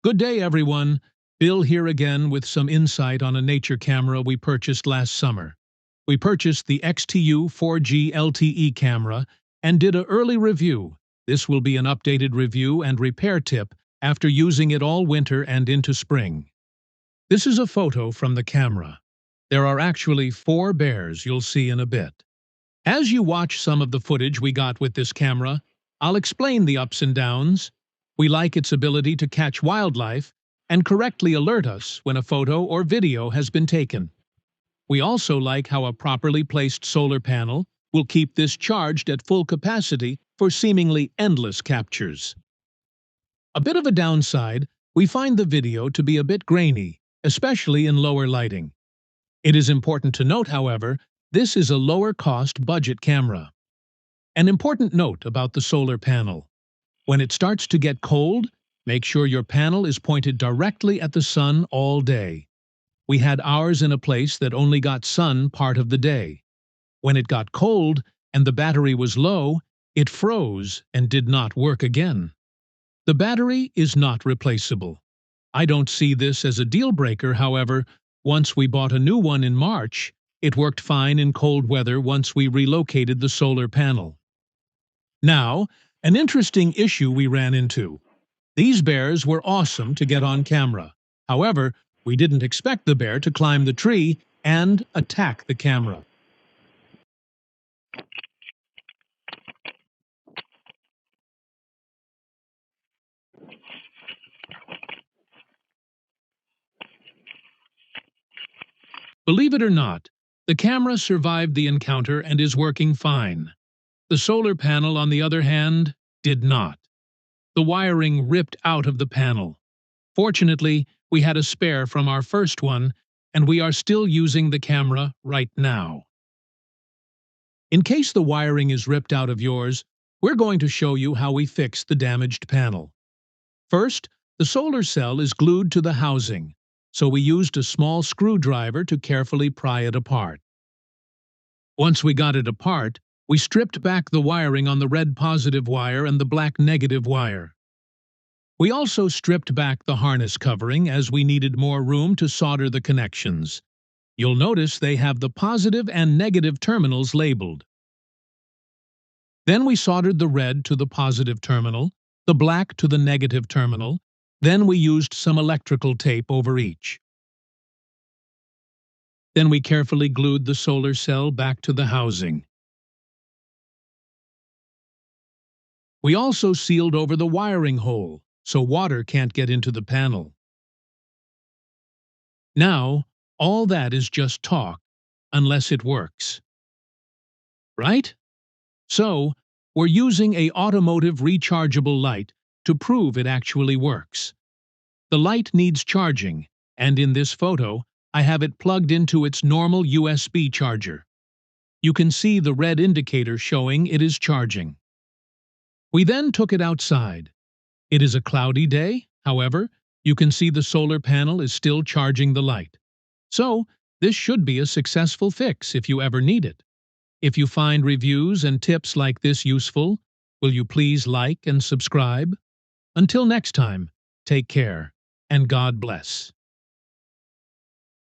Good day, everyone. Bill here again with some insight on a nature camera we purchased last summer. We purchased the XTU 4G LTE camera and did an early review. This will be an updated review and repair tip after using it all winter and into spring. This is a photo from the camera. There are actually 4 bears you'll see in a bit. As you watch some of the footage we got with this camera, I'll explain the ups and downs. We like its ability to catch wildlife and correctly alert us when a photo or video has been taken. We also like how a properly placed solar panel will keep this charged at full capacity for seemingly endless captures. A bit of a downside, we find the video to be a bit grainy, especially in lower lighting. It is important to note, however, this is a lower-cost budget camera. An important note about the solar panel. When it starts to get cold, make sure your panel is pointed directly at the sun all day. We had ours in a place that only got sun part of the day. When it got cold and the battery was low, it froze and did not work again. The battery is not replaceable. I don't see this as a deal breaker, however. Once we bought a new one in March, it worked fine in cold weather once we relocated the solar panel. Now, an interesting issue we ran into. These bears were awesome to get on camera. However, we didn't expect the bear to climb the tree and attack the camera. Believe it or not, the camera survived the encounter and is working fine. The solar panel, on the other hand, did not. The wiring ripped out of the panel. Fortunately, we had a spare from our first one, and we are still using the camera right now. In case the wiring is ripped out of yours, we're going to show you how we fix the damaged panel. First, the solar cell is glued to the housing, so we used a small screwdriver to carefully pry it apart. Once we got it apart, we stripped back the wiring on the red positive wire and the black negative wire. We also stripped back the harness covering as we needed more room to solder the connections. You'll notice they have the positive and negative terminals labeled. Then we soldered the red to the positive terminal, the black to the negative terminal. Then we used some electrical tape over each. Then we carefully glued the solar cell back to the housing. We also sealed over the wiring hole, so water can't get into the panel. Now, all that is just talk, unless it works. Right? So, we're using an automotive rechargeable light to prove it actually works. The light needs charging, and in this photo, I have it plugged into its normal USB charger. You can see the red indicator showing it is charging. We then took it outside. It is a cloudy day, however, you can see the solar panel is still charging the light. So, this should be a successful fix if you ever need it. If you find reviews and tips like this useful, will you please like and subscribe? Until next time, take care, and God bless.